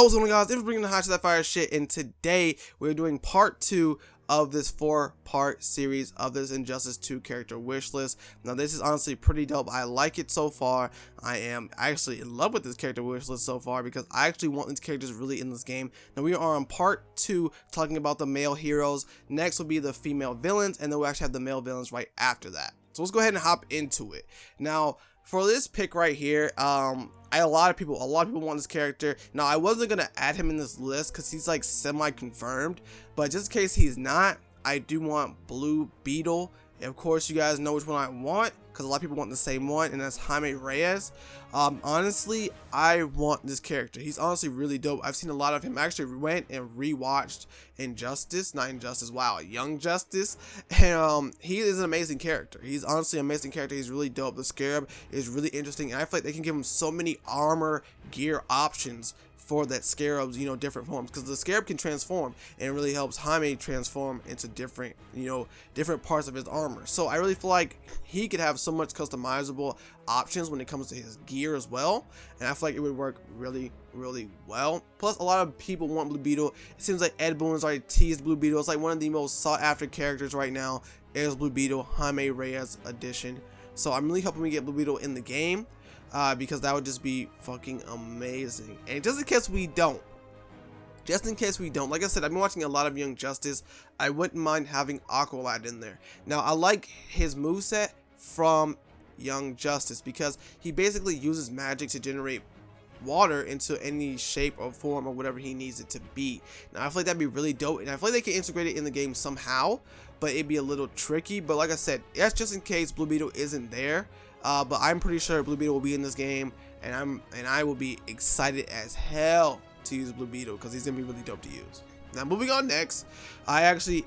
Yo, what's going on, guys? It's bringing the hot to that fire shit, and today we're doing part 2 of this 4-part series of this Injustice 2 character wish list. Now, this is honestly pretty dope. I like it so far. I am actually in love with this character wish list so far because I actually want these characters really in this game. Now, we are on part 2 talking about the male heroes. Next will be the female villains, and then we'll actually have the male villains right after that. So let's go ahead and hop into it. Now, for this pick right here, a lot of people want this character. Now, I wasn't gonna add him in this list because he's like semi-confirmed, but just in case he's not, I do want Blue Beetle. And of course, you guys know which one I want because a lot of people want the same one, and that's Jaime Reyes. Honestly, I want this character. He's honestly really dope. I've seen a lot of him. I actually went and rewatched Young Justice, and he is an amazing character. He's honestly an amazing character. He's really dope. The Scarab is really interesting, and I feel like they can give him so many armor gear options for that Scarab's, different forms, because the Scarab can transform, and it really helps Jaime transform into different parts of his armor. So I really feel like he could have so much customizable options when it comes to his gear as well, and I feel like it would work really well. Plus, a lot of people want Blue Beetle. It seems like Ed Boon's already teased Blue Beetle. It's like one of the most sought after characters right now is Blue Beetle, Jaime Reyes edition. So I'm really hoping we get Blue Beetle in the game. Because that would just be fucking amazing. And just in case we don't, like I said, I've been watching a lot of Young Justice. I wouldn't mind having Aqualad in there. Now, I like his moveset from Young Justice because he basically uses magic to generate water into any shape or form or whatever he needs it to be. Now, I feel like that'd be really dope, and I feel like they can integrate it in the game somehow, but it'd be a little tricky. But like I said, that's just in case Blue Beetle isn't there. But I'm pretty sure Blue Beetle will be in this game, and I will be excited as hell to use Blue Beetle because he's gonna be really dope to use. Now, moving on next, I actually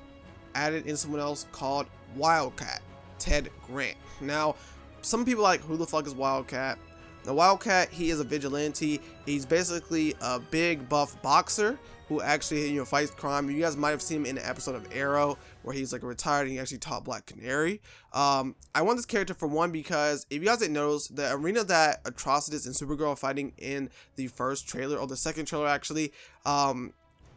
added in someone else called Wildcat, Ted Grant. Now, some people are like, who the fuck is Wildcat? Now, Wildcat, he is a vigilante. He's basically a big buff boxer who actually fights crime. You guys might have seen him in an episode of Arrow where he's like retired and he actually taught Black Canary. I want this character for one because if you guys didn't notice, the arena that Atrocitus and Supergirl are fighting in the first trailer, or the second trailer actually,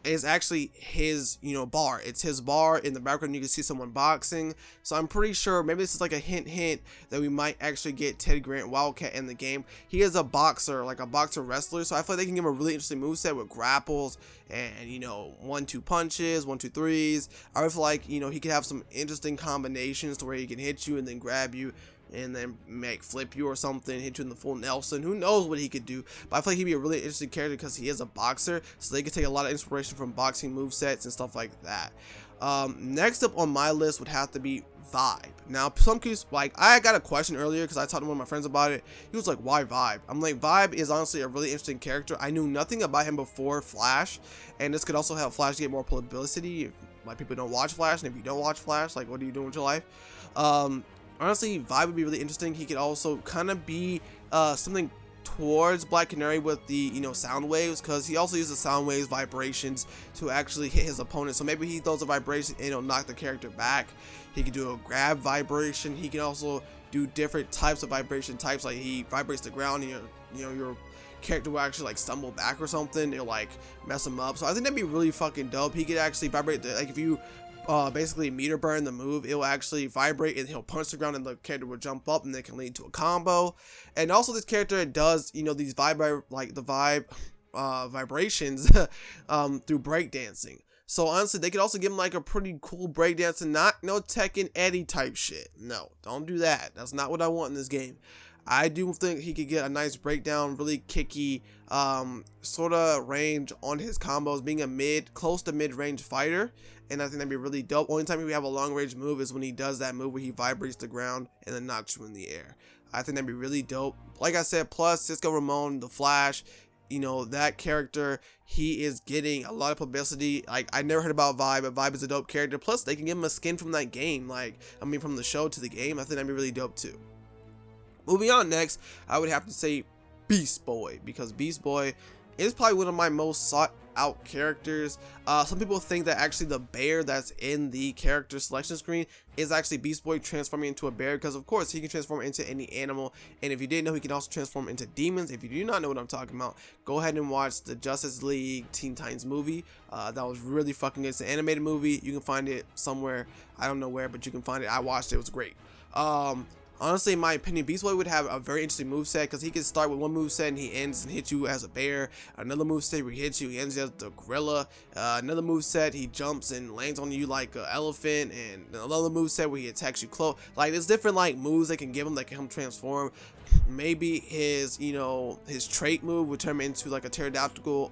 is actually his bar. It's his bar. In the background you can see someone boxing, so I'm pretty sure maybe this is like a hint that we might actually get Ted Grant Wildcat in the game. He is a boxer, like a boxer wrestler, so I feel like they can give him a really interesting moveset with grapples and 1-2 punches, 1-2 threes. I feel like he could have some interesting combinations to where he can hit you and then grab you and then flip you or something, hit you in the full Nelson. Who knows what he could do, but I feel like he'd be a really interesting character because he is a boxer, so they could take a lot of inspiration from boxing movesets and stuff like that. Next up on my list would have to be Vibe. Now, some people, like, I got a question earlier because I talked to one of my friends about it. He was like, why Vibe? I'm like, Vibe is honestly a really interesting character. I knew nothing about him before Flash, and this could also help Flash get more publicity if like people don't watch Flash, and if you don't watch Flash, like, what are you doing with your life? Honestly, Vibe would be really interesting. He could also kind of be something towards Black Canary with the sound waves, because he also uses sound waves vibrations to actually hit his opponent. So maybe he throws a vibration and it'll knock the character back. He can do a grab vibration. He can also do different types of vibration types, like he vibrates the ground and your character will actually like stumble back or something. It'll like mess him up. So I think that'd be really fucking dope. He could actually vibrate like if you basically meter burn the move, it will actually vibrate and he'll punch the ground and the character will jump up, and that can lead to a combo. And also this character does these vibrations through breakdancing. So honestly, they could also give him like a pretty cool breakdance, and not no Tekken Eddie type shit. No, don't do that. That's not what I want in this game. I do think he could get a nice breakdown, really kicky sort of range on his combos, being a close to mid-range fighter, and I think that'd be really dope. Only time we have a long-range move is when he does that move where he vibrates the ground and then knocks you in the air. I think that'd be really dope. Like I said, plus Cisco Ramon, the Flash, that character, he is getting a lot of publicity. Like, I never heard about Vibe, but Vibe is a dope character. Plus, they can give him a skin from that game, from the show to the game. I think that'd be really dope too. Moving on next, I would have to say Beast Boy, because Beast Boy is probably one of my most sought out characters. Some people think that actually the bear that's in the character selection screen is actually Beast Boy transforming into a bear, because of course he can transform into any animal, and if you didn't know, he can also transform into demons. If you do not know what I'm talking about, go ahead and watch the Justice League Teen Titans movie. That was really fucking good. It's an animated movie. You can find it somewhere, I don't know where, but you can find it. I watched it. It was great. Honestly, in my opinion, Beast Boy would have a very interesting moveset, because he can start with one moveset and he ends and hits you as a bear. Another moveset where he hits you, he ends as the gorilla. Another moveset, he jumps and lands on you like an elephant. And another moveset where he attacks you close. Like, there's different like moves they can give him that can help him transform. Maybe his, you know, his trait move would turn him into like a pterodactyl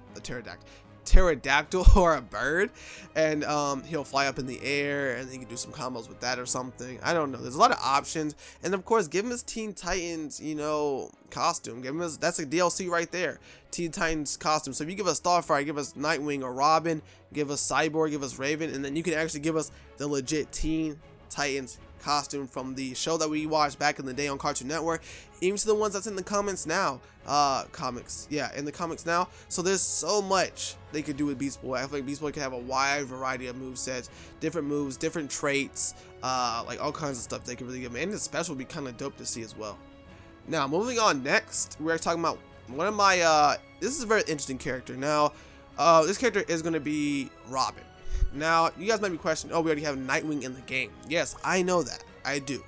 or a bird, and he'll fly up in the air, and he can do some combos with that or something. I don't know, there's a lot of options. And of course, give him his Teen Titans, you know, costume. Give him his, that's a DLC right there, Teen Titans costume. So if you give us Starfire, give us Nightwing or Robin, give us Cyborg, give us Raven, and then you can actually give us the legit Teen Titans costume from the show that we watched back in the day on Cartoon Network, even to the ones that's in the comments now, in the comics now. So there's so much they could do with Beast Boy. I feel like Beast Boy could have a wide variety of movesets, different moves, different traits, like all kinds of stuff they could really give him, and the special would be kind of dope to see as well. Now moving on, next we're talking about one of my this is a very interesting character. Now this character is going to be Robin. Now, you guys might be questioning, oh, we already have Nightwing in the game. Yes, I know that. I do.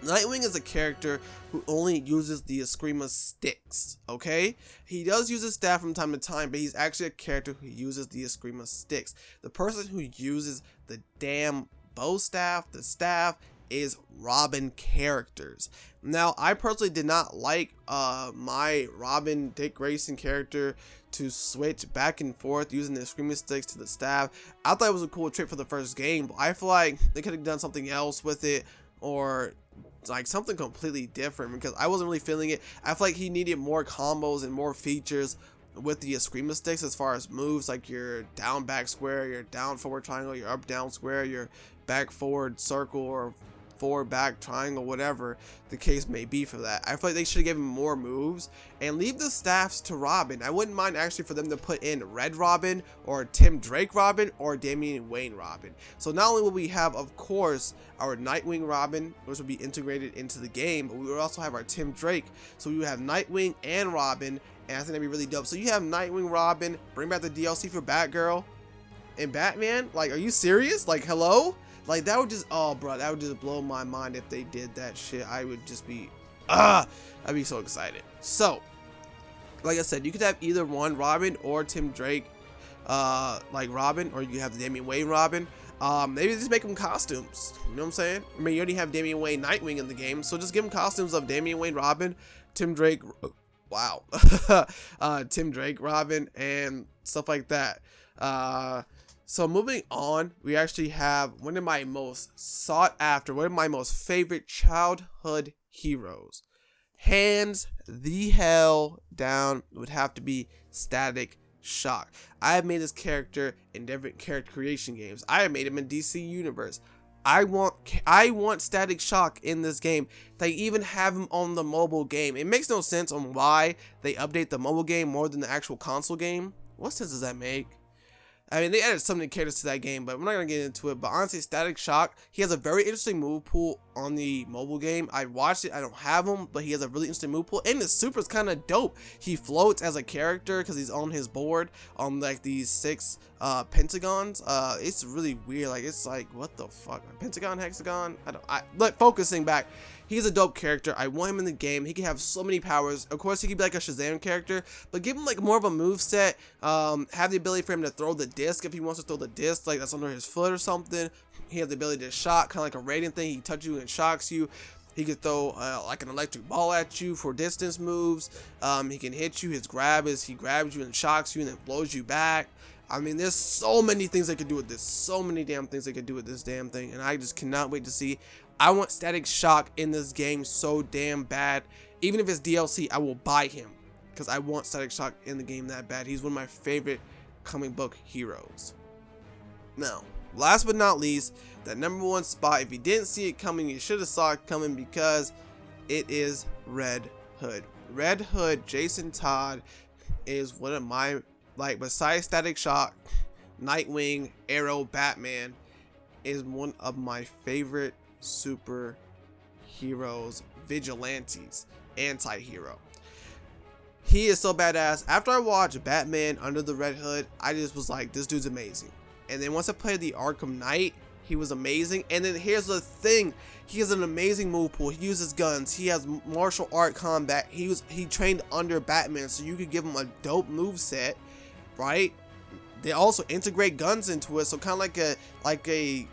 Nightwing is a character who only uses the Eskrima sticks, okay? He does use his staff from time to time, but he's actually a character who uses the Eskrima sticks. The person who uses the damn bow staff, the staff, is Robin characters. Now, I personally did not like my Robin Dick Grayson character to switch back and forth using the Screaming Sticks to the staff. I thought it was a cool trick for the first game, but I feel like they could have done something else with it, or like something completely different, because I wasn't really feeling it. I feel like he needed more combos and more features with the Eskrima sticks as far as moves, like your down back square, your down forward triangle, your up down square, your back forward circle, or forward back triangle, whatever the case may be for that. I feel like they should have given him more moves and leave the staffs to Robin. I wouldn't mind actually for them to put in Red Robin or Tim Drake Robin or Damian Wayne Robin. So not only will we have, of course, our Nightwing Robin, which will be integrated into the game, but we will also have our Tim Drake. So we will have Nightwing and Robin, and I think that'd be really dope. So you have Nightwing Robin, bring back the DLC for Batgirl and Batman. Like, are you serious? Like, hello? Like, that would just, oh bro, that would just blow my mind if they did that shit. I would just be, I'd be so excited. So, like I said, you could have either one, Robin or Tim Drake, like Robin, or you have the Damian Wayne Robin. Maybe just make them costumes, you know what I'm saying? I mean, you already have Damian Wayne Nightwing in the game, so just give them costumes of Damian Wayne Robin, Tim Drake, wow, Tim Drake Robin, and stuff like that. So moving on, we actually have one of my most sought after, one of my most favorite childhood heroes. Hands the hell down would have to be Static Shock. I have made this character in different character creation games. I have made him in DC Universe. I want Static Shock in this game. They even have him on the mobile game. It makes no sense on why they update the mobile game more than the actual console game. What sense does that make? I mean, they added so many characters to that game, but we're not going to get into it. But honestly, Static Shock, he has a very interesting move pool on the mobile game. I watched it. I don't have him, but he has a really interesting move pool. And his super is kind of dope. He floats as a character because he's on his board on like these 6 pentagons. It's really weird. Like, it's like, what the fuck? Pentagon, hexagon? Look, focusing back. He's a dope character. I want him in the game. He can have so many powers. Of course, he could be like a Shazam character, but give him like more of a move set. Have the ability for him to throw the disc if he wants to throw the disc, like that's under his foot or something. He has the ability to shock, kind of like a Radiant thing. He touches you and shocks you. He could throw like an electric ball at you for distance moves. He can hit you. His grab is he grabs you and shocks you and then blows you back. I mean, there's so many things they could do with this. So many damn things they could do with this damn thing. And I just cannot wait to see. I want Static Shock in this game so damn bad. Even if it's DLC, I will buy him. Because I want Static Shock in the game that bad. He's one of my favorite comic book heroes. Now, last but not least, that #1 spot. If you didn't see it coming, you should have saw it coming, because it is Red Hood. Red Hood, Jason Todd, is one of my, like, besides Static Shock, Nightwing, Arrow, Batman, is one of my favorite superheroes, vigilantes, anti-hero. He is so badass. After I watched Batman Under the Red Hood, I just was like, this dude's amazing. And then once I played the Arkham Knight, he was amazing. And then here's the thing, he has an amazing move pool. He uses guns, he has martial art combat, he trained under Batman, so you could give him a dope move set, right? They also integrate guns into it, so kind of like a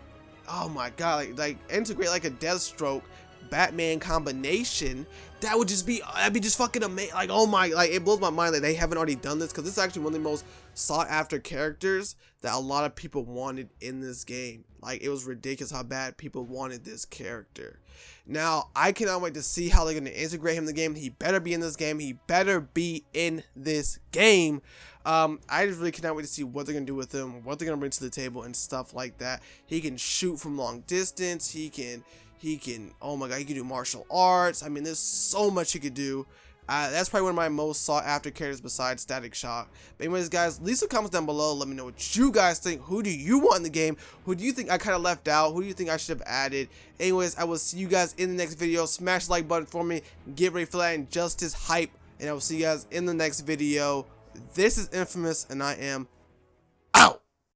oh my god, like integrate like a Deathstroke Batman combination. That would just be, that'd be just fucking amazing. Like, oh my, like, it blows my mind that they haven't already done this, because this is actually one of the most sought after characters that a lot of people wanted in this game. Like, it was ridiculous how bad people wanted this character. Now, I cannot wait to see how they're going to integrate him in the game. He better be in this game. He better be in this game. I just really cannot wait to see what they're going to do with him, what they're going to bring to the table and stuff like that. He can shoot from long distance. He can, oh my god, he can do martial arts. I mean, there's so much he could do. That's probably one of my most sought after characters besides Static Shock. But anyways, guys, leave some comments down below. Let me know what you guys think. Who do you want in the game? Who do you think I kind of left out? Who do you think I should have added? Anyways, I will see you guys in the next video. Smash the like button for me. Get ready for that Injustice hype. And I will see you guys in the next video. This is Infamous, and I am out.